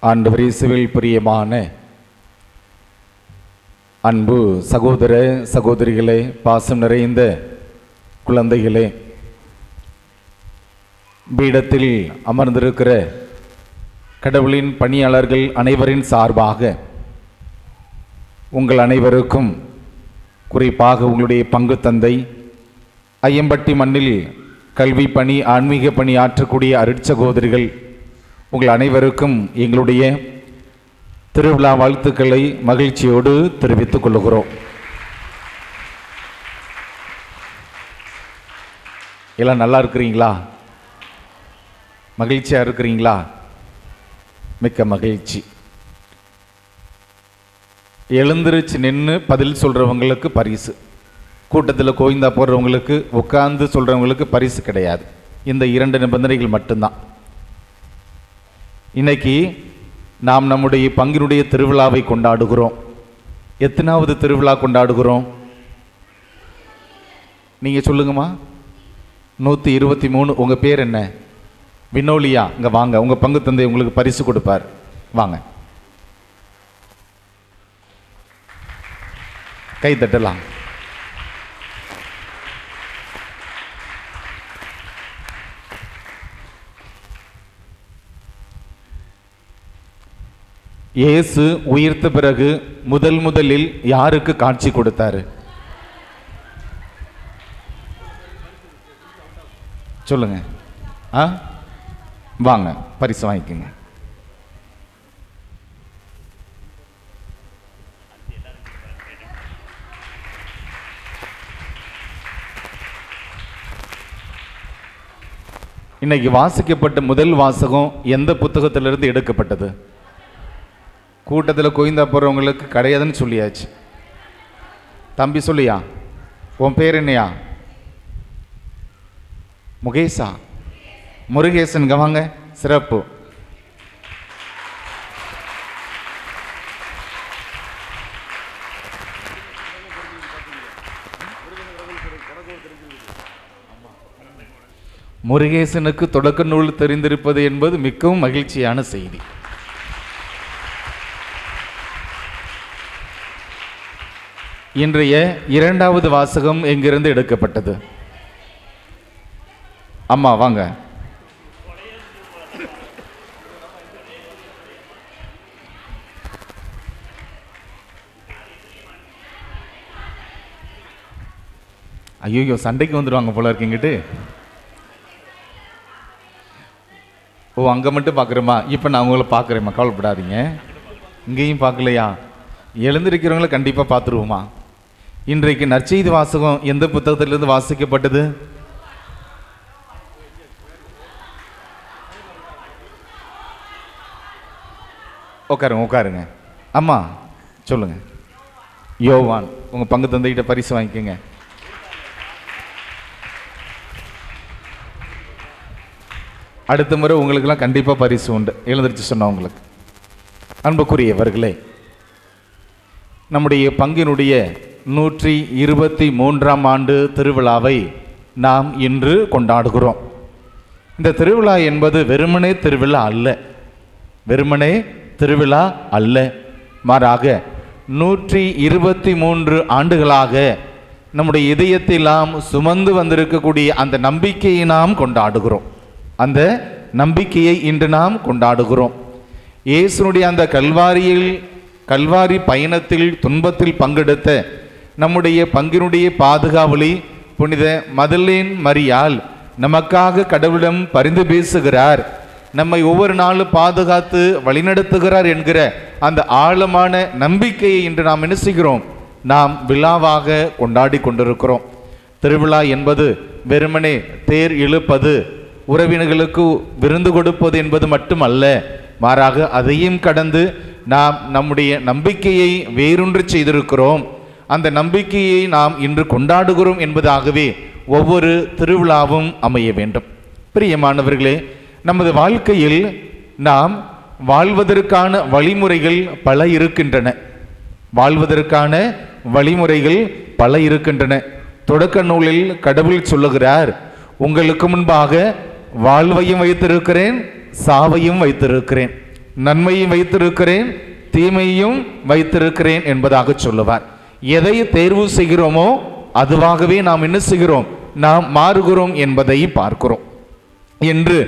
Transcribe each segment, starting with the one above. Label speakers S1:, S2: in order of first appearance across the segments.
S1: ஆண்டவர் இயேசுவில் பிரியமான அன்பு சகோதர சகோதரிகளே, பாசம் நிறைந்த குழந்தைகளே, பீடத்தில் அமர்ந்திருக்கிற கடவுளின் பணியாளர்கள் அனைவரின் சார்பாக உங்கள் அனைவருக்கும், குறிப்பாக உங்களுடைய பங்கு தந்தை, ஐயம்பட்டி மண்ணில் கல்வி பணி ஆன்மீக பணி ஆற்றக்கூடிய அருட்சகோதரிகள் உங்கள் அனைவருக்கும் எங்களுடைய திருவிழா வாழ்த்துக்களை மகிழ்ச்சியோடு தெரிவித்துக் கொள்கிறோம். எல்லாம் நல்லா இருக்கிறீங்களா? மகிழ்ச்சியா இருக்கிறீங்களா? மிக்க மகிழ்ச்சி. எழுந்திருச்சு நின்று பதில் சொல்றவங்களுக்கு பரிசு, கூட்டத்தில் கோவிந்தா போடுறவங்களுக்கு உட்கார்ந்து சொல்றவங்களுக்கு பரிசு கிடையாது. இந்த 2 நிபந்தனைகள் மட்டும்தான். இன்னைக்கு நாம் நம்முடைய பங்கினுடைய திருவிழாவை கொண்டாடுகிறோம். எத்தனாவது திருவிழா கொண்டாடுகிறோம்? நீங்க சொல்லுங்கம்மா. 123. உங்க பேர் என்ன? வினோலியா. இங்க வாங்க, உங்க பங்கு தந்தை உங்களுக்கு பரிசு கொடுப்பார். வாங்க, கை தட்டலாம். இயேசு உயிர்த்த பிறகு முதலில் யாருக்கு காட்சி கொடுத்தாரு? சொல்லுங்க. வாங்க, பரிசு வாங்கிக்கோங்க. இன்னைக்கு வாசிக்கப்பட்ட முதல் வாசகம் எந்த புத்தகத்திலிருந்து எடுக்கப்பட்டது? கூட்டத்தில் கோவிந்தா போகிறவங்களுக்கு கிடையாதுன்னு சொல்லியாச்சு. தம்பி சொல்லியா? உன் பேர் என்னையா? முகேஷா? முருகேசன். வாங்க, சிறப்பு. முருகேசனுக்கு தொடக்க நூல் தெரிந்திருப்பது என்பது மிகவும் மகிழ்ச்சியான செய்தி. இன்றைய 2வது வாசகம் எங்கிருந்து எடுக்கப்பட்டது? அம்மா வாங்க. ஐயோ, சண்டைக்கு வந்துடுவாங்க போல இருக்கீங்கிட்டு. ஓ, அங்கே மட்டும் பார்க்குறேம்மா. இப்போ நான் உங்களை பார்க்குறேம்மா, கவலைப்படாதீங்க. இங்கேயும் பார்க்கலையா? எழுந்திருக்கிறவங்களை கண்டிப்பாக பார்த்துருவோமா. இன்றைக்கு நற்செய்தி வாசகம் எந்த புத்தகத்திலிருந்து வாசிக்கப்பட்டது? உட்காருங்க. அம்மா சொல்லுங்க. யோவான். உங்க பங்கு தந்தைகிட்ட பரிசு வாங்கிக்கோங்க. அடுத்த முறை உங்களுக்கெல்லாம் கண்டிப்பாக பரிசு உண்டு, எழுந்திருச்சு சொன்னவங்களுக்கு. அன்புக்குரியவர்களே, நம்முடைய பங்கினுடைய 123ஆம் ஆண்டு திருவிழாவை நாம் இன்று கொண்டாடுகிறோம். இந்த திருவிழா என்பது வெறுமனே திருவிழா அல்ல, மாறாக 123 ஆண்டுகளாக நம்முடைய இதயத்தில் நாம் சுமந்து வந்திருக்கக்கூடிய அந்த நம்பிக்கையை நாம் கொண்டாடுகிறோம். அந்த நம்பிக்கையை இன்று நாம் கொண்டாடுகிறோம். இயேசுனுடைய அந்த கல்வாரி பயணத்தில் துன்பத்தில் பங்கெடுத்த நம்முடைய பங்கினுடைய பாதுகாவலி புனித மதலேன் மரியாள் நமக்காக கடவுளிடம் பரிந்து பேசுகிறார், நம்மை ஒவ்வொரு நாளும் பாதுகாத்து வழிநடத்துகிறார் என்கிற அந்த ஆழமான நம்பிக்கையை இன்று நாம் என்ன செய்கிறோம்? நாம் விழாவாக கொண்டாடி கொண்டிருக்கிறோம். திருவிழா என்பது வெறுமனே தேர் இழுப்பது, உறவினர்களுக்கு விருந்து கொடுப்பது என்பது மட்டுமல்ல, மாறாக அதையும் கடந்து நாம் நம்முடைய நம்பிக்கையை வேறொன்று செய்திருக்கிறோம். அந்த நம்பிக்கையை நாம் இன்று கொண்டாடுகிறோம் என்பதாகவே ஒவ்வொரு திருவிழாவும் அமைய வேண்டும். பிரியமானவர்களே, நமது வாழ்க்கையில் நாம் வாழ்வதற்கான வழிமுறைகள் பல இருக்கின்றன. தொடக்க நூலில் கடவுள் சொல்லுகிறார், உங்களுக்கு முன்பாக வாழ்வையும் வைத்திருக்கிறேன், சாவையும் வைத்திருக்கிறேன். நன்மையும் வைத்திருக்கிறேன், தீமையும் வைத்திருக்கிறேன் என்பதாக சொல்லுவார். எதை தேர்வு செய்கிறோமோ அதுவாகவே நாம் என்ன செய்கிறோம், நாம் மாறுகிறோம் என்பதை பார்க்கிறோம். என்று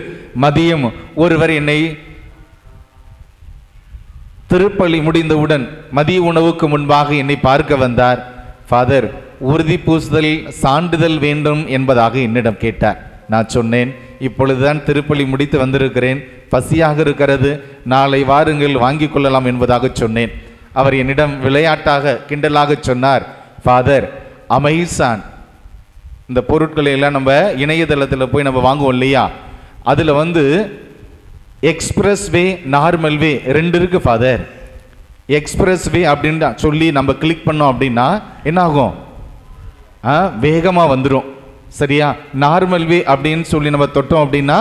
S1: மதியம் ஒருவர் என்னை திருப்பலி முடிந்தவுடன் மதிய உணவுக்கு முன்பாக என்னை பார்க்க வந்தார். ஃபாதர், உறுதி பூசுதல் சான்றிதழ் வேண்டும் என்பதாக என்னிடம் கேட்டார். நான் சொன்னேன், இப்பொழுதுதான் திருப்பலி முடித்து வந்திருக்கிறேன், பசியாக இருக்கிறது, நாளை வாருங்கள் வாங்கி கொள்ளலாம் என்பதாக சொன்னேன். அவர் என்னிடம் விளையாட்டாக கிண்டலாக சொன்னார், ஃபாதர், அமேசான் இந்த பொருட்களை எல்லாம் நம்ம இணையதளத்தில் போய் நம்ம வாங்குவோம் இல்லையா, அதில் எக்ஸ்பிரஸ் வே, நார்மல் வே 2 இருக்கு ஃபாதர். எக்ஸ்பிரஸ் வே அப்படின்னு சொல்லி நம்ம கிளிக் பண்ணோம் அப்படின்னா என்ன ஆகும், வேகமாக வந்துடும். சரியா? நார்மல் வே அப்படின்னு சொல்லி நம்ம தொட்டோம் அப்படின்னா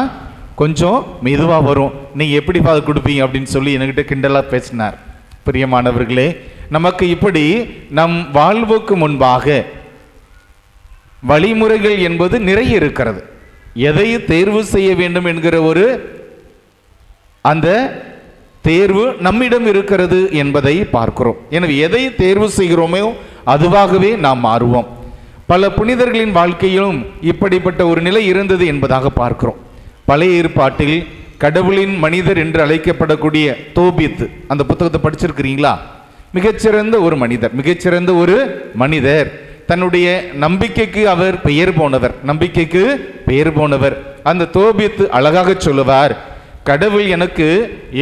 S1: கொஞ்சம் மெதுவாக வரும். நீங்கள் எப்படி ஃபாதர் கொடுப்பீங்க அப்படின்னு சொல்லி என்கிட்ட கிண்டலாக பேசினார். பிரியமானவர்களே, நமக்கு இப்படி நம் வாழ்வுக்கு முன்பாக வழிமுறைகள் என்பது நிறைய இருக்கிறது. எதை தேர்வு செய்ய வேண்டும் என்கிற ஒரு அந்த தேர்வு நம்மிடம் இருக்கிறது என்பதை பார்க்கிறோம். எனவே எதை தேர்வு செய்கிறோமோ அதுவாகவே நாம் மாறுவோம். பல புனிதர்களின் வாழ்க்கையிலும் இப்படிப்பட்ட ஒரு நிலை இருந்தது என்பதாக பார்க்கிறோம். பழைய ஏற்பாட்டில் கடவுளின் மனிதர் என்று அழைக்கப்படக்கூடிய தோபித், அந்த புத்தகத்தை படிச்சிருக்கிறீங்களா? மிகச்சிறந்த ஒரு மனிதர், மிகச்சிறந்த ஒரு மனிதர். தன்னுடைய நம்பிக்கைக்கு அவர் பெயர் போனவர், நம்பிக்கைக்கு பெயர் போனவர். அந்த தோபித் அழகாக சொல்லுவார், கடவுள் எனக்கு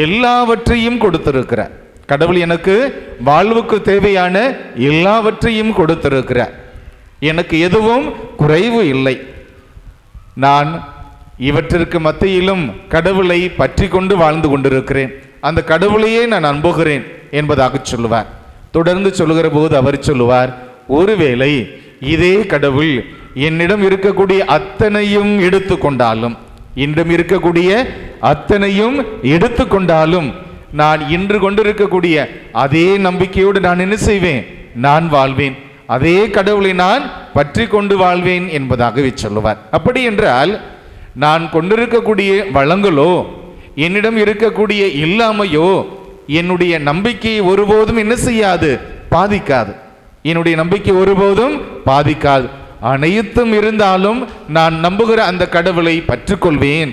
S1: எல்லாவற்றையும் கொடுத்திருக்கிறார், கடவுள் எனக்கு வாழ்வுக்கு தேவையான எல்லாவற்றையும் கொடுத்திருக்கிறார், எனக்கு எதுவும் குறைவு இல்லை, நான் இவற்றிற்கு மத்தியிலும் கடவுளை பற்றி கொண்டு வாழ்ந்து கொண்டிருக்கிறேன், அந்த கடவுளையே நான் நம்புகிறேன் என்பதாக சொல்லுவார். தொடர்ந்து சொல்லுகிற போது அவர் சொல்லுவார், ஒருவேளை இதே கடவுள் என்னிடம் இருக்கக்கூடிய அத்தனையும் எடுத்துக்கொண்டாலும், என்னிடம் இருக்கக்கூடிய அத்தனையும் எடுத்துக்கொண்டாலும் நான் இன்று கொண்டிருக்கக்கூடிய அதே நம்பிக்கையோடு நான் என்ன செய்வேன், நான் வாழ்வேன், அதே கடவுளை நான் பற்றி கொண்டு வாழ்வேன் என்பதாகவே சொல்லுவார். அப்படி என்றால் நான் கொண்டிருக்கக்கூடிய வளங்களோ என்னிடம் இருக்கக்கூடிய இல்லாமையோ என்னுடைய நம்பிக்கையை ஒருபோதும் என்ன செய்யாது, பாதிக்காது. என்னுடைய நம்பிக்கை ஒருபோதும் பாதிக்காது. அனைத்தும் இருந்தாலும் நான் நம்புகிற அந்த கடவுளை பற்றுக்கொள்வேன்.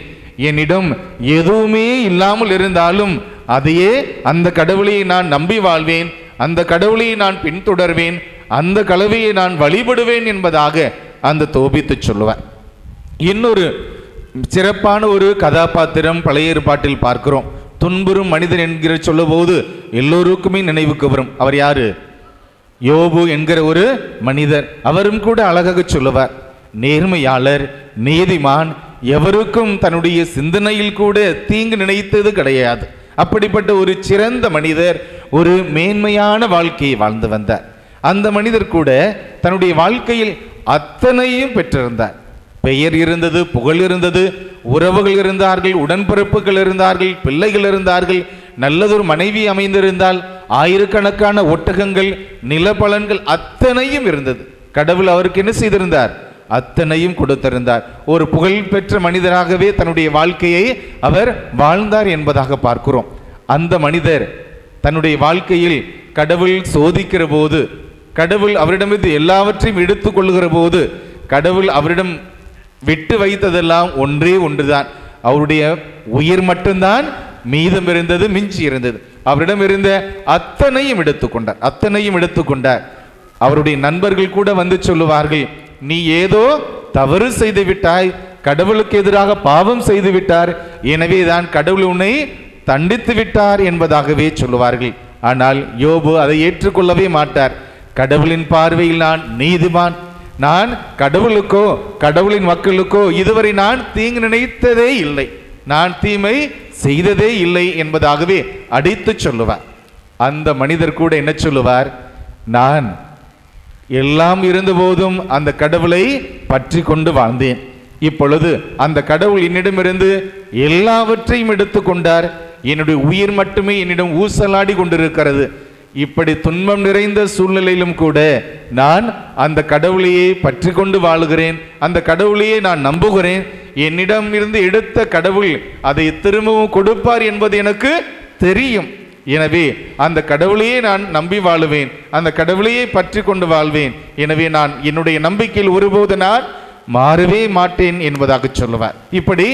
S1: என்னிடம் எதுவுமே இல்லாமல் இருந்தாலும் அதையே அந்த கடவுளையை நான் நம்பி வாழ்வேன், அந்த கடவுளையை நான் பின்தொடர்வேன், அந்த கடவுளையை நான் வழிபடுவேன் என்பதாக அந்த தோபித்து சொல்லுவார். இன்னொரு சிறப்பான ஒரு கதாபாத்திரம் பழைய ஏற்பாட்டில் பார்க்கிறோம். துன்புறும் மனிதன் என்கிற சொல்லும்போது எல்லோருக்குமே நினைவுக்கு வரும். அவர் யாரு? யோபு என்கிற ஒரு மனிதர். அவரும் கூட அழகாக சொல்லுவார், நேர்மையாளர், நீதிமான், எவருக்கும் தன்னுடைய சிந்தனையில் கூட தீங்கு நினைத்தது கிடையாது. அப்படிப்பட்ட ஒரு சிறந்த மனிதர், ஒரு மேன்மையான வாழ்க்கையை வாழ்ந்து வந்தார். அந்த மனிதர் கூட தன்னுடைய வாழ்க்கையில் அத்தனையும் பெற்றிருந்தார். பெயர் இருந்தது, புகழ் இருந்தது, உறவுகள் இருந்தார்கள், உடன்பிறப்புகள் இருந்தார்கள், பிள்ளைகள் இருந்தார்கள், நல்லதொரு மனைவி அமைந்திருந்தால், ஆயிரக்கணக்கான ஒட்டகங்கள், நிலப்பலன்கள் அத்தனையும் இருந்தது. கடவுள் அவருக்கு என்ன செய்திருந்தார்? அத்தனையும் கொடுத்திருந்தார். ஒரு புகழ்பெற்ற மனிதராகவே தன்னுடைய வாழ்க்கையை அவர் வாழ்ந்தார் என்பதாக பார்க்கிறோம். அந்த மனிதர் தன்னுடைய வாழ்க்கையில் கடவுள் சோதிக்கிற போது, கடவுள் அவரிடமிருந்து எல்லாவற்றையும் எடுத்துக் கொள்ளுகிற போது, கடவுள் அவரிடம் விட்டு வைத்ததெல்லாம் ஒன்றே ஒன்றுதான், அவருடைய உயிர் மட்டும்தான் மீதம் இருந்தது, மிஞ்சி இருந்தது. அவரிடம் இருந்த அத்தனையும் எடுத்துக்கொண்டார், அத்தனையும் எடுத்துக்கொண்டார். அவருடைய நண்பர்கள் கூட வந்து சொல்லுவார்கள், நீ ஏதோ தவறு செய்து விட்டாய், கடவுளுக்கு எதிராக பாவம் செய்து விட்டார், எனவே தான் கடவுள் உன்னை தண்டித்து விட்டார் என்பதாகவே சொல்லுவார்கள். ஆனால் யோபு அதை ஏற்றுக்கொள்ளவே மாட்டார். கடவுளின் பார்வையில் நான் நீதிமான், நான் கடவுளுக்கோ கடவுளின் மக்களுக்கோ இதுவரை நான் தீங்கு நினைத்ததே இல்லை, நான் தீமை செய்ததே இல்லை என்பதாகவே அடித்து சொல்லுவார். அந்த மனிதர் கூட என்ன சொல்லுவார்? நான் எல்லாம் இருந்த போதும் அந்த கடவுளை பற்றி கொண்டு வாழ்ந்தேன், இப்பொழுது அந்த கடவுள் என்னிடமிருந்து எல்லாவற்றையும் எடுத்துக்கொண்டார், என்னுடைய உயிர் மட்டுமே என்னிடம் ஊசலாடி கொண்டிருக்கிறது. இப்படி துன்பம் நிறைந்த சூழ்நிலையிலும் கூட நான் அந்த கடவுளையே பற்றி கொண்டு வாழுகிறேன், அந்த கடவுளையே நான் நம்புகிறேன். என்னிடம் இருந்து எடுத்த கடவுள் அதை திரும்பவும் கொடுப்பார் என்பது எனக்கு தெரியும். எனவே அந்த கடவுளையே நான் நம்பி வாழுவேன், அந்த கடவுளையே பற்றி கொண்டு வாழ்வேன். எனவே நான் என்னுடைய நம்பிக்கையில் ஒருபோது நான் மாறவே மாட்டேன் என்பதாக சொல்லுவார். இப்படி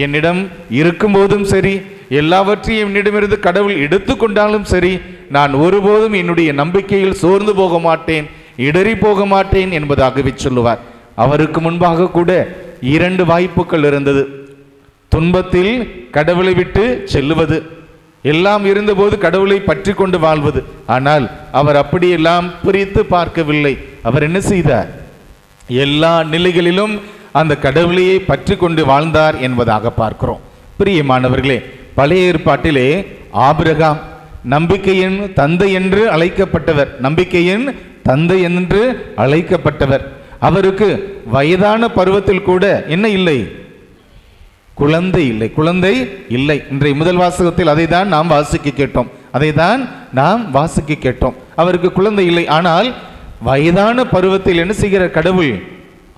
S1: என்னிடம் இருக்கும்போதும் சரி, எல்லாவற்றையும் என்னிடமிருந்து கடவுள் எடுத்து கொண்டாலும் சரி, நான் ஒருபோதும் என்னுடைய நம்பிக்கையில் சோர்ந்து போக மாட்டேன், இடறி போக மாட்டேன் என்பதாகவே சொல்லுவார். அவருக்கு முன்பாக கூட 2 வாய்ப்புகள் இருந்தது. துன்பத்தில் கடவுளை விட்டு செல்லுவது, எல்லாம் இருந்தபோது கடவுளை பற்றி கொண்டு வாழ்வது. ஆனால் அவர் அப்படியெல்லாம் பிரித்து பார்க்கவில்லை. அவர் என்ன செய்தார்? எல்லா நிலைகளிலும் அந்த கடவுளையை பற்றி கொண்டு வாழ்ந்தார் என்பதாக பார்க்கிறோம். பிரியமானவர்களே, பழைய ஏற்பாட்டிலே ஆபிரகாம் நம்பிக்கையின் தந்தை என்று அழைக்கப்பட்டவர். நம்பிக்கையின் தந்தை என்று அழைக்கப்பட்டவர். அவருக்கு வயதான பருவத்தில் கூட என்ன இல்லை? குழந்தை இல்லை. குழந்தை இல்லை. இன்றைய முதல் வாசகத்தில் அதை தான் நாம் வாசிக்க கேட்டோம். அவருக்கு குழந்தை இல்லை. ஆனால் வயதான பருவத்தில் என்ன செய்கிற கடவுள்?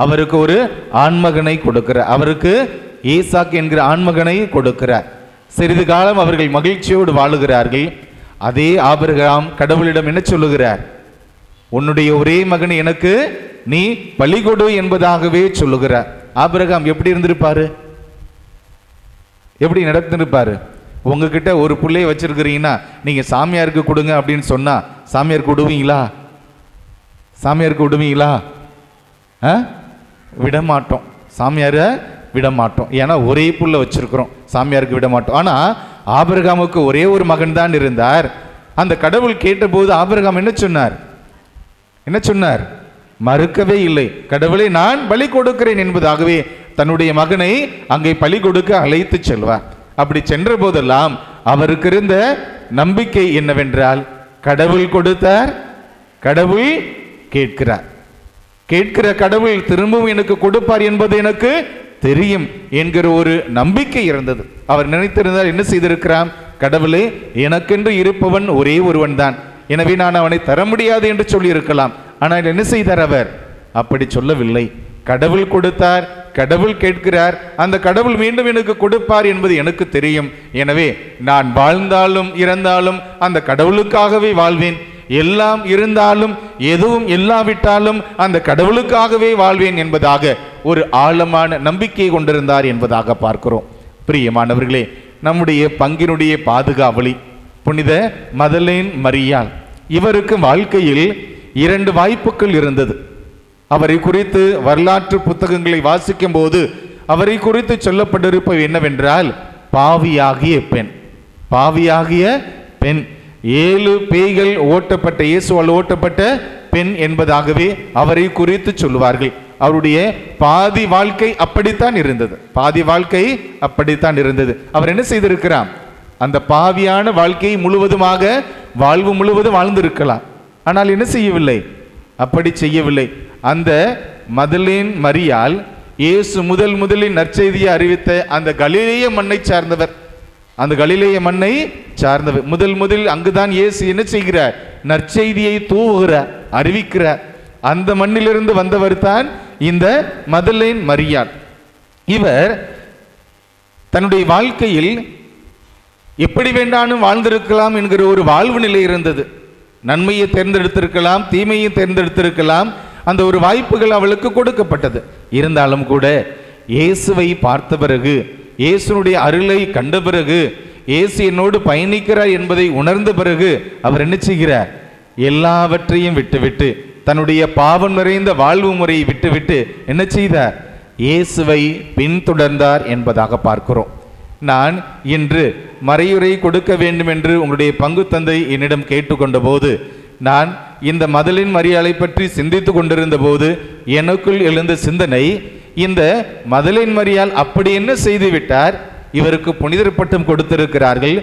S1: அவருக்கு ஒரு ஆண்மகனை கொடுக்கிறார். அவருக்கு ஈசாக்கு என்கிற ஆண்மகனை கொடுக்கிறார். சிறிது காலம் அவர்கள் மகிழ்ச்சியோடு வாழுகிறார்கள். அதே ஆபிரகாம் கடவுளிடம் என்ன சொல்லுகிறார்? உன்னுடைய ஒரே மகனை எனக்கு நீ பலி கொடு என்பதாகவே சொல்லுகிறார். ஆபிரகாம் எப்படி இருந்திருப்பாரு? எப்படி நடத்திருப்பாரு? உங்ககிட்ட ஒரு பிள்ளையை வச்சிருக்கிறீங்கன்னா நீங்க சாமியாருக்கு கொடுங்க அப்படின்னு சொன்னா சாமியாருக்கு விடுவீங்களா? விடமாட்டோம். சாமியாரை விடமாட்டோம். ஏன்னா ஒரே புள்ள வச்சிருக்கிறோம், சாமியாருக்கு விடமாட்டோம். ஆனா ஆபிரகாமுக்கு ஒரே ஒரு மகன் தான் இருந்தார். அந்த கடவுள் கேட்டபோது ஆபிரகாம் என்ன சொன்னார்? மறுக்கவே இல்லை. கடவுளை நான் பலி கொடுக்கிறேன் என்பதாகவே தன்னுடைய மகனை அங்கே பலி கொடுக்க அழைத்து செல்வார். அப்படி சென்ற போதெல்லாம் அவருக்கு இருந்த நம்பிக்கை என்னவென்றால், கடவுள் கொடுத்தார், கடவுள் கேட்கிற கடவுள் திரும்பவும் எனக்கு கொடுப்பார் என்பது எனக்கு தெரியும் என்கிற ஒரு நம்பிக்கை இருந்தது. அவர் நினைத்திருந்தால் என்ன செய்திருக்கிறார்? கடவுளே, எனக்கென்று இருப்பவன் ஒரே ஒருவன் தான், எனவே நான் அவனை தர முடியாது என்று சொல்லி இருக்கலாம். ஆனால் என்ன செய்தார்? அவர் அப்படி சொல்லவில்லை. கடவுள் கொடுத்தார், கடவுள் கேட்கிறார், அந்த கடவுள் மீண்டும் எனக்கு கொடுப்பார் என்பது எனக்கு தெரியும். எனவே நான் வாழ்ந்தாலும் இறந்தாலும் அந்த கடவுளுக்காகவே வாழ்வேன். எல்லாம் இருந்தாலும் எதுவும் இல்லாவிட்டாலும் அந்த கடவுளுக்காகவே வாழ்வேன் என்பதாக ஒரு ஆழமான நம்பிக்கை கொண்டிருந்தார் என்பதாக பார்க்கிறோம். பிரியமானவர்களே, நம்முடைய பங்கினுடைய பாதுகாவலி புனித மதலேன் மரியாள், இவருக்கு வாழ்க்கையில் 2 வாய்ப்புகள் இருந்தது. அவரை குறித்து வரலாற்று புத்தகங்களை வாசிக்கும் போது அவரை குறித்து சொல்லப்பட்டிருப்பது என்னவென்றால், பாவியாகிய பெண். 7 பேய்கள் ஓட்டப்பட்ட, இயேசுவால் ஓட்டப்பட்ட பெண் என்பதாகவே அவரை குறித்து சொல்லுவார்கள். அவருடைய பாதி வாழ்க்கை அப்படித்தான் இருந்தது. அவர் என்ன செய்திருக்கிறார்? அந்த பாவியான வாழ்க்கையை முழுவதுமாக வாழ்வு முழுவதும் வாழ்ந்திருக்கலாம். ஆனால் என்ன செய்யவில்லை? அப்படி செய்யவில்லை. அந்த மதலேன் மரியாள் இயேசு முதலில் நற்செய்தியை அறிவித்த அந்த கலிலேய மண்ணை சார்ந்தவர். முதலில் அங்குதான் இயேசு என்ன செய்கிறார்? நற்செய்தியை தூவுகிறார், அறிவிக்கிறார். அந்த மண்ணிலிருந்து வந்தவர் தான் இந்த மதலேன் மரியாள். இவர் தன்னுடைய வாழ்க்கையில் எப்படி வேண்டாலும் வாழ்ந்திருக்கலாம் என்கிற ஒரு வாழ்வு நிலை இருந்தது. நன்மையை தேர்ந்தெடுத்திருக்கலாம், தீமையை தேர்ந்தெடுத்திருக்கலாம். அந்த ஒரு வாய்ப்புகள் அவளுக்கு கொடுக்கப்பட்டது. இருந்தாலும் கூட இயேசுவை பார்த்த பிறகு, இயேசுனுடைய அருளை கண்ட பிறகு, இயேசு என்னோடு பயணிக்கிறார் என்பதை உணர்ந்த பிறகு அவர் என்ன செய்கிறார்? எல்லாவற்றையும் விட்டுவிட்டு, தன்னுடைய பாவம் நிறைந்த வாழ்வு முறையை விட்டுவிட்டு என்ன செய்தார்? இயேசுவை பின்தொடர்ந்தார் என்பதாக பார்க்கிறோம். நான் இன்று மறையுரை கொடுக்க வேண்டும் என்று உங்களுடைய பங்கு தந்தை என்னிடம் கேட்டுக்கொண்ட போது, நான் இந்த மதலின் மரியாளை பற்றி சிந்தித்து கொண்டிருந்த போது எனக்குள் எழுந்த சிந்தனை, இந்த மதலின் மரியாள் அப்படி என்ன செய்து விட்டார்? இவருக்கு புனிதர் பட்டம் கொடுத்திருக்கிறார்கள்.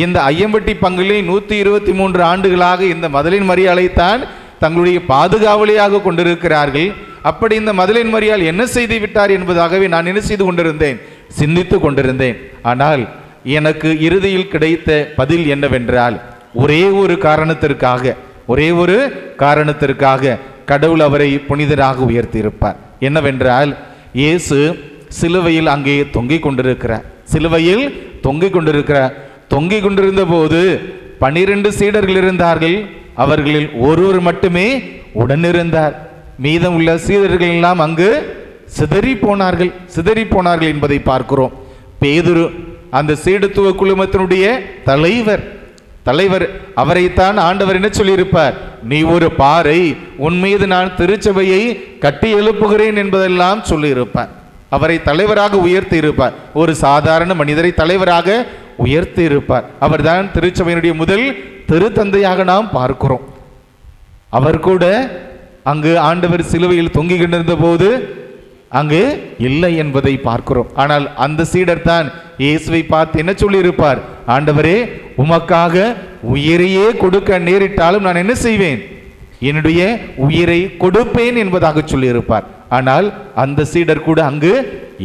S1: இந்த ஐயம்பட்டி பங்கிலே 123 ஆண்டுகளாக இந்த மதலின் மரியாளைத்தான் தங்களுடைய பாதுகாவலியாக கொண்டிருக்கிறார்கள். அப்படி இந்த மதலின் மரியாள் என்ன செய்து விட்டார் என்பதாகவே நான் என்ன செய்து கொண்டிருந்தேன்? சிந்தித்து கொண்டிருந்தேன். ஆனால் எனக்கு இறுதியில் கிடைத்த பதில் என்னவென்றால், ஒரே ஒரு காரணத்திற்காக கடவுள் அவரை புனிதராக உயர்த்தி இருப்பார். என்னவென்றால், இயேசு சிலுவையில் அங்கே தொங்கிக் கொண்டிருக்கிறார். தொங்கிக் கொண்டிருந்த போது 12 சீடர்கள் இருந்தார்கள். அவர்களில் ஒருவர் மட்டுமே உடனிருந்தார். மீதம் உள்ள சீடர்கள் எல்லாம் அங்கு சிதறி போனார்கள் என்பதை பார்க்கிறோம். பேதுரு அந்த சீடத்துவ குழுமத்தினுடைய தலைவர் அவரைத்தான் ஆண்டவர் என்ன சொல்லியிருப்பார்? நீ ஒரு பாறை, உன் மீது நான் திருச்சபையை கட்டி எழுப்புகிறேன் என்பதெல்லாம் சொல்லியிருப்பார். அவரை தலைவராக உயர்த்தி இருப்பார். ஒரு சாதாரண மனிதரை தலைவராக உயர்த்தி இருப்பார். அவர்தான் திருச்சபையினுடைய முதல் திருத்தந்தையாக நாம் பார்க்கிறோம். அவர் கூட அங்கு ஆண்டவர் சிலுவையில் தொங்கிக் கொண்டிருந்த போது அங்கு இல்லை என்பதை பார்க்கிறோம். ஆனால் அந்த சீடர் தான் இயேசுவை பார்த்து என்ன சொல்லியிருப்பார்? ஆண்டவரே, உமக்காக உயிரையே கொடுக்க நேரிட்டாலும் நான் என்ன செய்வேன்? என்னுடைய உயிரை கொடுப்பேன் என்பதாக சொல்லியிருப்பார். ஆனால் அந்த சீடர் கூட அங்கு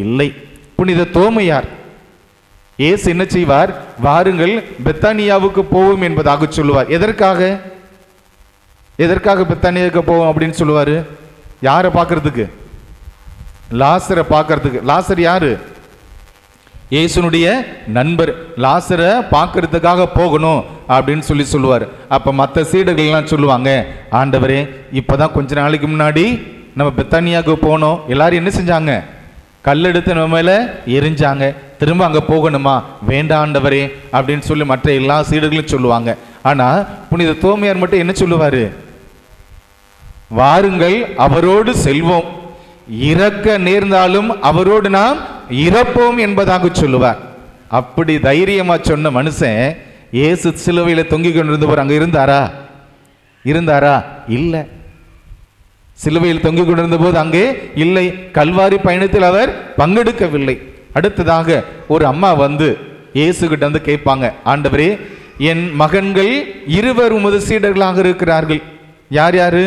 S1: இல்லை. புனித தோமையார் இயேசு என்ன செய்வார்? வாருங்கள் பெத்தானியாவுக்கு போவோம் என்பதாக சொல்லுவார். எதற்காக பெத்தானியாவுக்கு போவோம் அப்படின்னு சொல்லுவாரு? யாரை பார்க்கறதுக்கு? லாசரை பார்க்கறதுக்கு. லாசர் யாரு? இயேசுனுடைய நண்பர். லாசரை பார்க்கறதுக்காக போகணும் அப்படின்னு சொல்லுவார். அப்ப மற்ற சீடர்கள்லாம் சொல்லுவாங்க, ஆண்டவரே, இப்பதான் கொஞ்ச நாளைக்கு முன்னாடி நம்ம பெத்தானியாவுக்கு போனோம், எல்லாரும் என்ன செஞ்சாங்க? கல்லெடுத்து நம்ம மேல எரிஞ்சாங்க, திரும்ப அங்க போகணுமா? வேண்டாம் ஆண்டவரே அப்படின்னு சொல்லி மற்ற எல்லா சீடர்களும் சொல்லுவாங்க. ஆனா புனித தோமையார் மட்டும் என்ன சொல்லுவாரு? வாருங்கள் அவரோடு செல்வோம், இறக்க நேர்ந்தாலும் அவரோடு நாம் இறப்போம் என்பதாக சொல்லுவார். அப்படி தைரியமா சொன்ன மனுஷன் இயேசு சிலுவையில தொங்கிக் கொண்டிருந்தவர் அங்க இருந்தாரா? இல்லை. சிலுவையில் தொங்கிக் கொண்டிருந்த போது அங்கே இல்லை. கல்வாரி பயணத்தில் அவர் பங்கெடுக்கவில்லை. அடுத்ததாக ஒரு அம்மா வந்து இயேசு கிட்ட வந்து கேட்பாங்க, ஆண்டவரே, என் மகன்கள் 2 உமது சீடர்களாக இருக்கிறார்கள். யார்?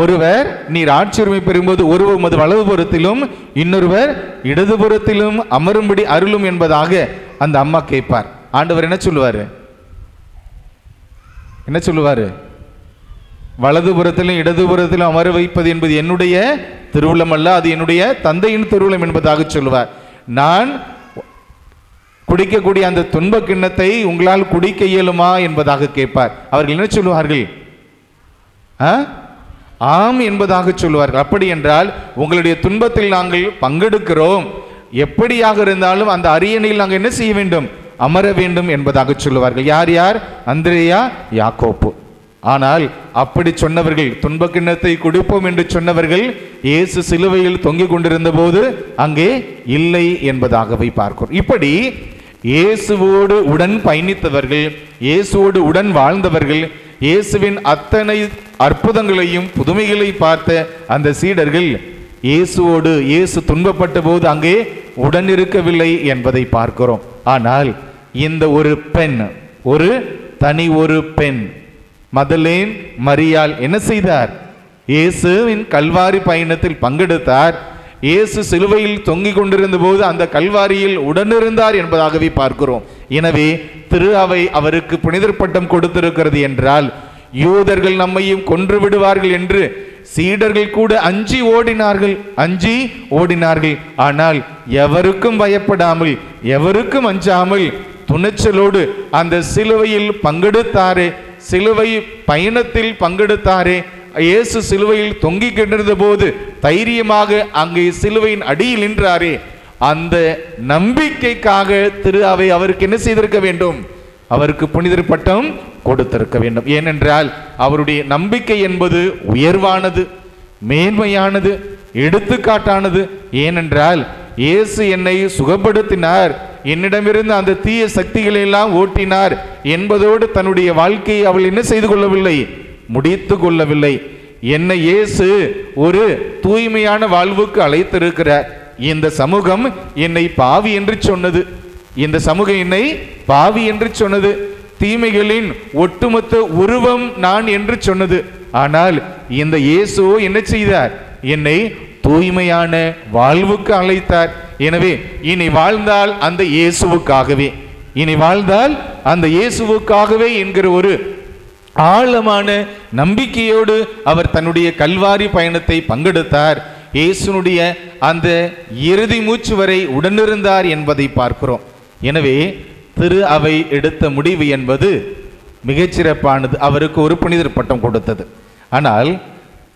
S1: ஒருவர் நீர் ஆட்சியுரிமை பெறும்போது ஒருவர் உமது வலதுபுறத்திலும் இன்னொருவர் இடதுபுறத்திலும் அமரும்படி அருளும் என்பதாக அந்த அம்மா கேட்பார். ஆண்டவர் என்ன சொல்லுவாரு? வலதுபுறத்திலும் இடதுபுறத்திலும் அமர வைப்பது என்பது என்னுடைய திருவுளம் அல்ல, அது என்னுடைய தந்தையின் திருவுளம் என்பதாக சொல்லுவார். நான் குடிக்கக்கூடிய அந்த துன்ப கிண்ணத்தை உங்களால் குடிக்க இயலுமா என்பதாக கேட்பார். அவர்கள் என்ன சொல்லுவார்கள்? ஆம் என்பதாக சொல்லுவார்கள். அப்படி என்றால் உங்களுடைய துன்பத்தில் நாங்கள் பங்கெடுக்கிறோம், எப்படியாக இருந்தாலும் அந்த அரியணையில் நாங்கள் என்ன செய்ய வேண்டும்? அமர வேண்டும் என்பதாக சொல்லுவார்கள். யார்? அந்திரேயா, யாக்கோப்பு. ஆனால் அப்படி சொன்னவர்கள், துன்ப கிண்ணத்தை குடிப்போம் என்று சொன்னவர்கள் இயேசு சிலுவையில் தொங்கிக் கொண்டிருந்த போது அங்கே இல்லை என்பதாகவே பார்க்கிறோம். இப்படி இயேசுவோடு உடன் பயணித்தவர்கள், இயேசுவோடு உடன் வாழ்ந்தவர்கள், இயேசுவின் அத்தனை அற்புதங்களையும் புதுமைகளை பார்த்த அந்த சீடர்கள் இயேசுவோடு இயேசு துன்பப்பட்ட போது அங்கே உடன் இருக்கவில்லை என்பதை பார்க்கிறோம். ஆனால் இந்த ஒரு பெண் மதலேன் மரியாள் என்ன செய்தார்? இயேசுவின் கல்வாரி பயணத்தில் பங்கெடுத்தார். இயேசு சிலுவையில் தொங்கிக் கொண்டிருந்த போது அந்த கல்வாரியில் உடனிருந்தார் என்பதாகவே பார்க்கிறோம். எனவே திரு அவை அவருக்கு புனிதர் பட்டம் கொடுத்திருக்கிறது என்றால், யூதர்கள் நம்மையும் கொன்று விடுவார்கள் என்று சீடர்கள் கூட அஞ்சி ஓடினார்கள். ஆனால் எவருக்கும் பயப்படாமல், எவருக்கும் அஞ்சாமல் துணிச்சலோடு அந்த சிலுவையில் பங்கெடுத்தாரே, சிலுவை பயணத்தில் பங்கெடுத்தாரே, இயேசு சிலுவையில் தொங்கிக் கொண்டிருந்த போது தைரியமாக அங்கே சிலுவையின் அடியில் நின்றாரே, அந்த நம்பிக்கைக்காக திரு அவை அவருக்கு என்ன செய்திருக்க வேண்டும்? அவருக்கு புனிதர் பட்டம் கொடுத்திருக்க வேண்டும். ஏனென்றால் அவருடைய நம்பிக்கை என்பது உயர்வானது, மேன்மையானது, எடுத்துக்காட்டானது. ஏனென்றால் இயேசு என்னை சுகப்படுத்தினார், என்னிடமிருந்து அந்த தீய சக்திகளை எல்லாம் ஓட்டினார் என்பதோடு தன்னுடைய வாழ்க்கையை அவள் என்ன செய்து கொள்ளவில்லை? முடித்து கொள்ளவில்லை. என்னை இயேசு ஒரு தூய்மையான வாழ்வுக்கு அழைத்திருக்கிறார். இந்த சமூகம் என்னை பாவி என்று சொன்னது, தீமைகளின் ஒட்டுமொத்த உருவம் நான் என்று சொன்னது. ஆனால் இந்த இயேசு என்ன செய்தார்? என்னை தூய்மையான வாழ்வுக்கு அழைத்தார். எனவே இனி வாழ்ந்தால் அந்த இயேசுவுக்காகவே என்கிற ஒரு ஆழமான நம்பிக்கையோடு அவர் தன்னுடைய கல்வாரி பயணத்தை பங்கெடுத்தார். இயேசுனுடைய அந்த இறுதி மூச்சு வரை உடனிருந்தார் என்பதை பார்க்கிறோம். எனவே திரு அவை எடுத்த முடிவு என்பது மிகச்சிறப்பானது. அவருக்கு ஒரு புனிதர் பட்டம் கொடுத்தது. ஆனால்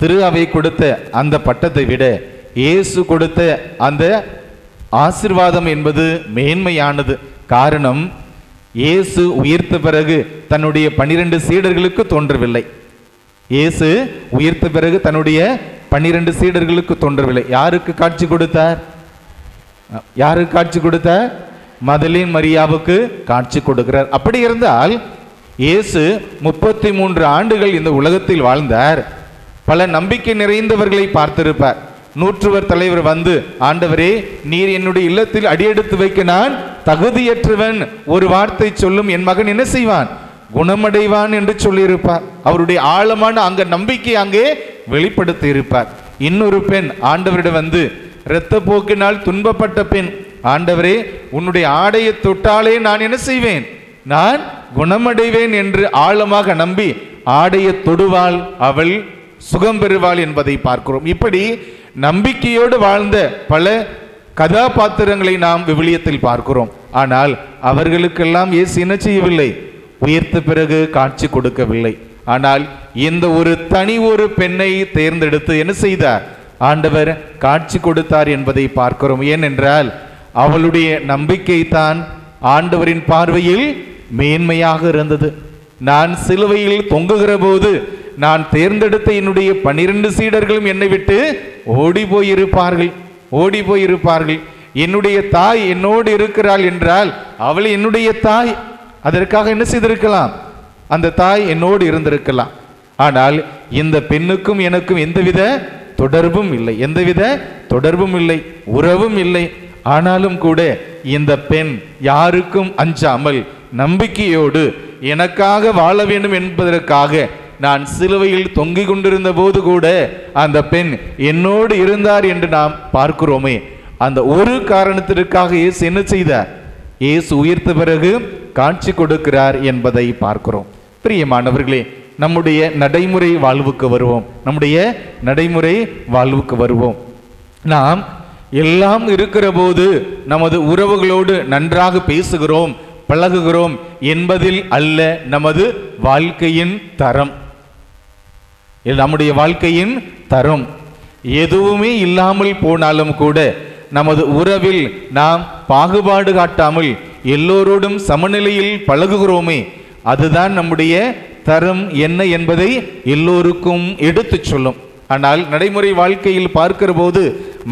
S1: திரு அவை கொடுத்த அந்த பட்டத்தை விட இயேசு கொடுத்த அந்த ஆசீர்வாதம் என்பது மேன்மையானது. காரணம், இயேசு உயிர்த்த பிறகு தன்னுடைய 12 சீடர்களுக்கு தோன்றவில்லை. இயேசு உயிர்த்த பிறகு தன்னுடைய 12 சீடர்களுக்கு தோன்றவில்லை. யாருக்கு காட்சி கொடுத்தார்? யாருக்கு காட்சி கொடுத்தார்? மதலேன் மரியாவுக்கு காட்சி கொடுக்கிறார். அப்படி இருந்தால் இயேசு 33 ஆண்டுகள் இந்த உலகத்தில் வாழ்ந்தார். பல நம்பிக்கை நிறைந்தவர்களை பார்த்திருப்பார். 100 தலைவர் வந்து, ஆண்டவரே, நீர் என்னுடைய இல்லத்தில் அடியெடுத்து வைக்க நான் தகுதியற்றவன், ஒரு வார்த்தை சொல்லும், என் மகன் என்ன செய்வான்? குணமடைவான் என்று சொல்லியிருப்பார். அவருடைய ஆழமான அங்க நம்பிக்கை அங்கே வெளிப்படுத்தி இருப்பார். இன்னொரு பெண் ஆண்டவரிடம் வந்து, இரத்த போக்கினால் துன்பப்பட்ட பெண், ஆண்டவரே, உன்னுடைய ஆடையை தொட்டாலே நான் என்ன செய்வேன்? நான் குணமடைவேன் என்று ஆழமாக நம்பி ஆடையை தொடுவாள், அவள் சுகம் பெறுவாள் என்பதை பார்க்கிறோம். இப்படி நம்பிக்கையோடு வாழ்ந்த பல கதாபாத்திரங்களை நாம் விவிலியத்தில் பார்க்கிறோம். ஆனால் அவர்களுக்கெல்லாம் இயேசு என்ன செய்யவில்லை? உயர்த்த பிறகு காட்சி கொடுக்கவில்லை. ஆனால் இந்த ஒரு தனி ஒரு பெண்ணை தேர்ந்தெடுத்து என்ன செய்தார்? ஆண்டவர் காட்சி கொடுத்தார் என்பதை பார்க்கிறோம். ஏனென்றால் அவளுடைய நம்பிக்கை தான் ஆண்டவரின் பார்வையில் மேன்மையாக இருந்தது. நான் சிலுவையில் தொங்குகிற போது நான் தேர்ந்தெடுத்த என்னுடைய 12 சீடர்களும் என்னை விட்டு ஓடி போயிருப்பார்கள். என்னுடைய தாய் என்னோடு இருக்கிறாள் என்றால் அவள் என்னுடைய தாய். அதற்காக என்ன செய்திருக்கலாம்? அந்த தாய் என்னோடு இருந்திருக்கலாம். ஆனால் இந்த பெண்ணுக்கும் எனக்கும் எந்தவித தொடர்பும் இல்லை, உறவும் இல்லை. ஆனாலும் கூட இந்த பெண் யாருக்கும் அஞ்சாமல் நம்பிக்கையோடு எனக்காக வாழ வேண்டும் என்பதற்காக நான் சிலுவையில் தொங்கிக் கொண்டிருந்த போது கூட அந்த பெண் என்னோடு இருந்தார் என்று நாம் பார்க்கிறோமே. அந்த ஒரு காரணத்திற்காக இயேசு என்ன செய்தார்? இயேசு உயிர்த்த பிறகு காட்சி கொடுக்கிறார் என்பதை பார்க்கிறோம். பிரியமானவர்களே, நம்முடைய நடைமுறை வாழ்வுக்கு வருவோம். நாம் எல்லாம் இருக்கிற போது நமது உறவுகளோடு நன்றாக பேசுகிறோம், பழகுகிறோம் என்பதில் அல்ல நமது வாழ்க்கையின் தரம். நம்முடைய வாழ்க்கையின் தரம் எதுவுமே இல்லாமல் போனாலும் கூட நமது உறவில் நாம் பாகுபாடு காட்டாமல் எல்லோரோடும் சமநிலையில் பழகுகிறோமே, அதுதான் நம்முடைய தரம் என்ன என்பதை எல்லோருக்கும் எடுத்து சொல்லும். ஆனால் நடைமுறை வாழ்க்கையில் பார்க்கிற போது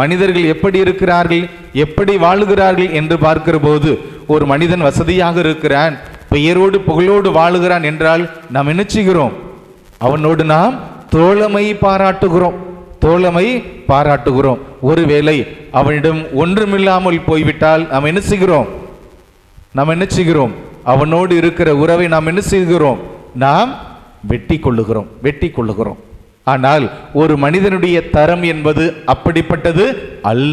S1: மனிதர்கள் எப்படி இருக்கிறார்கள், எப்படி வாழுகிறார்கள் என்று பார்க்கிற போது ஒரு மனிதன் வசதியாக இருக்கிறான், பெயரோடு புகழோடு வாழுகிறான் என்றால் நாம் என்ன செய்கிறோம்? அவனோடு நாம் தோழமை பாராட்டுகிறோம். ஒருவேளை அவனிடம் ஒன்றுமில்லாமல் போய்விட்டால் நாம் என்ன செய்கிறோம்? அவனோடு இருக்கிற உறவை நாம் என்ன செய்கிறோம்? நாம் வெட்டி கொள்ளுகிறோம். ஆனால் ஒரு மனிதனுடைய தரம் என்பது அப்படிப்பட்டது அல்ல.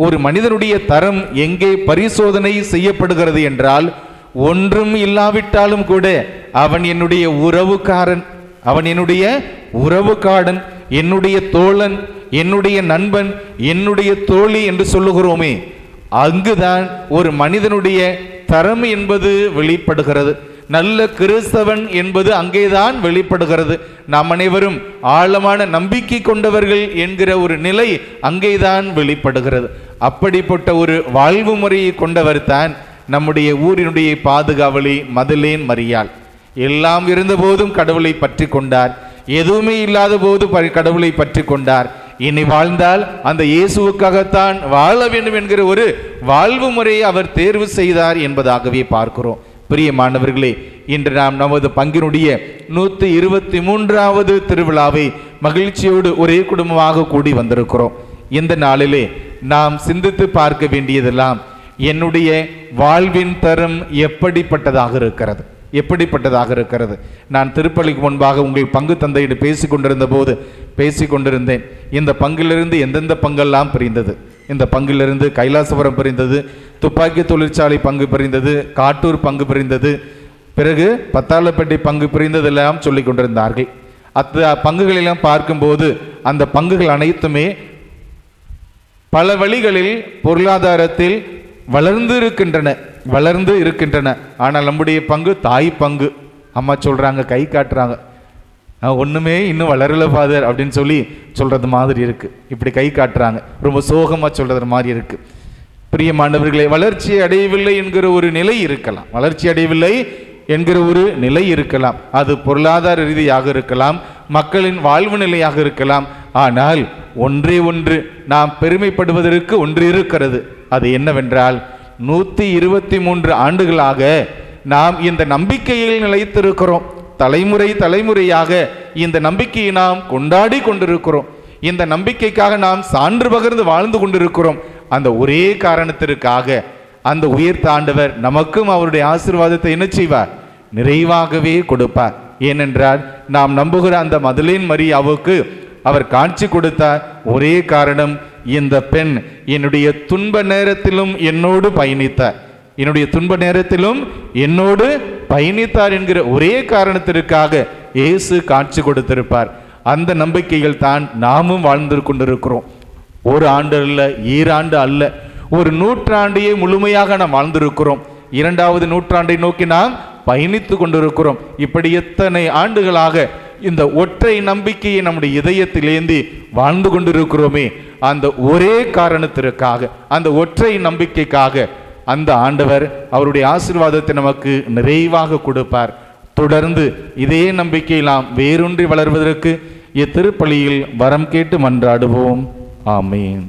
S1: ஒரு மனிதனுடைய தரம் எங்கே பரிசோதனை செய்யப்படுகிறது என்றால், ஒன்றும் இல்லாவிட்டாலும் கூட அவன் என்னுடைய உறவுக்காரன், என்னுடைய தோழன், என்னுடைய நண்பன், என்னுடைய தோழி என்று சொல்லுகிறோமே, அங்குதான் ஒரு மனிதனுடைய தரம் என்பது வெளிப்படுகிறது. நல்ல கிறிஸ்தவன் என்பது அங்கேதான் வெளிப்படுகிறது. நாம் அனைவரும் ஆழமான நம்பிக்கை கொண்டவர்கள் என்கிற ஒரு நிலை அங்கேதான் வெளிப்படுகிறது. அப்படிப்பட்ட ஒரு வாழ்வு முறையை கொண்டவர் தான் நம்முடைய ஊரினுடைய பாதுகாவலி மதலேன் மரியாள். எல்லாம் இருந்த போதும் கடவுளை பற்றி கொண்டார், எதுவுமே இல்லாத போது கடவுளை பற்றி கொண்டார். இனி வாழ்ந்தால் அந்த இயேசுவுக்காகத்தான் வாழ வேண்டும் என்கிற ஒரு வாழ்வு முறையை அவர் தேர்வு செய்தார் என்பதாகவே பார்க்கிறோம். பிரியமானவர்களே, இன்று நாம் நமது பங்கினுடைய 123வது திருவிழாவை மகிழ்ச்சியோடு ஒரே குடும்பமாக கூடி வந்திருக்கிறோம். இந்த நாளிலே நாம் சிந்தித்து பார்க்க வேண்டியதெல்லாம், என்னுடைய வாழ்வின் தரம் எப்படிப்பட்டதாக இருக்கிறது. நான் திருப்பலிக்கு முன்பாக உங்கள் பங்கு தந்தையிடம் பேசிக்கொண்டிருந்தேன். இந்த பங்கிலிருந்து எந்தெந்த பங்கெல்லாம் பிரிந்தது. இந்த பங்கிலிருந்து கைலாசபுரம் பிரிந்தது, துப்பாக்கி தொழிற்சாலை பங்கு பிரிந்தது, காட்டூர் பங்கு பிரிந்தது, பிறகு பத்தாளப்பட்டி பங்கு பிரிந்ததெல்லாம் சொல்லிக் கொண்டிருந்தார்கள். பங்குகளெல்லாம் பார்க்கும்போது அந்த பங்குகள் அனைத்துமே பல வழிகளில் பொருளாதாரத்தில் வளர்ந்து இருக்கின்றன. ஆனால் நம்முடைய பங்கு தாய் பங்கு. அம்மா சொல்றாங்க, கை காட்டுறாங்க, ஒண்ணுமே இன்னும் வளரல ஃபாதர் அப்படின்னு சொல்லி சொல்றது மாதிரி இருக்கு. இப்படி கை காட்டுறாங்க, ரொம்ப சோகமா சொல்றது மாதிரி இருக்கு. பிரியமானவர்களே, வளர்ச்சி அடையவில்லை என்கிற ஒரு நிலை இருக்கலாம். அது பொருளாதார ரீதியாக இருக்கலாம், மக்களின் வாழ்வு நிலையாக இருக்கலாம். ஆனால் ஒன்றே ஒன்று நாம் பெருமைப்படுவதற்கு ஒன்று இருக்கிறது. அது என்னவென்றால் 123 ஆண்டுகளாக நாம் இந்த நம்பிக்கையில் நிலைத்திருக்கிறோம். தலைமுறையாக இந்த நம்பிக்கையை நாம் கொண்டாடி கொண்டிருக்கிறோம். இந்த நம்பிக்கைக்காக நாம் சான்று பகிர்ந்து வாழ்ந்து கொண்டிருக்கிறோம். அந்த ஒரே காரணத்திற்காக அந்த உயர்த்த ஆண்டவர் நமக்கும் அவருடைய ஆசீர்வாதத்தை என்ன செய்வார்? நிறைவாகவே கொடுப்பார். ஏனென்றால் நாம் நம்புகிற அந்த மதலேன் மரியாவுக்கு அவர் காட்சி கொடுத்தார். ஒரே காரணம், இந்த பெண் என்னுடைய துன்ப நேரத்திலும் என்னோடு பயணித்தார் என்கிற ஒரே காரணத்திற்காக இயேசு காட்சி கொடுத்திருப்பார். அந்த நம்பிக்கையில் தான் நாமும் வாழ்ந்து கொண்டிருக்கிறோம். ஒரு ஆண்டு அல்ல, ஈராண்டு அல்ல, ஒரு நூற்றாண்டையே முழுமையாக நாம் வாழ்ந்திருக்கிறோம். 2வது நூற்றாண்டை நோக்கி நாம் பயணித்து கொண்டிருக்கிறோம். இப்படி எத்தனை ஆண்டுகளாக இந்த ஒற்றை நம்பிக்கையை நம்முடைய இதயத்திலேந்தி வாழ்ந்து கொண்டிருக்கிறோமே, அந்த ஒரே காரணத்திற்காக, அந்த ஒற்றை நம்பிக்கைக்காக அந்த ஆண்டவர் அவருடைய ஆசீர்வாதத்தை நமக்கு நிறைவாக கொடுப்பார். தொடர்ந்து இதே நம்பிக்கையில் நாம் வேரூன்றி வளர்வதற்கு இத்திருப்பலியில் வரம் கேட்டு மன்றாடுவோம். ஆமீன்.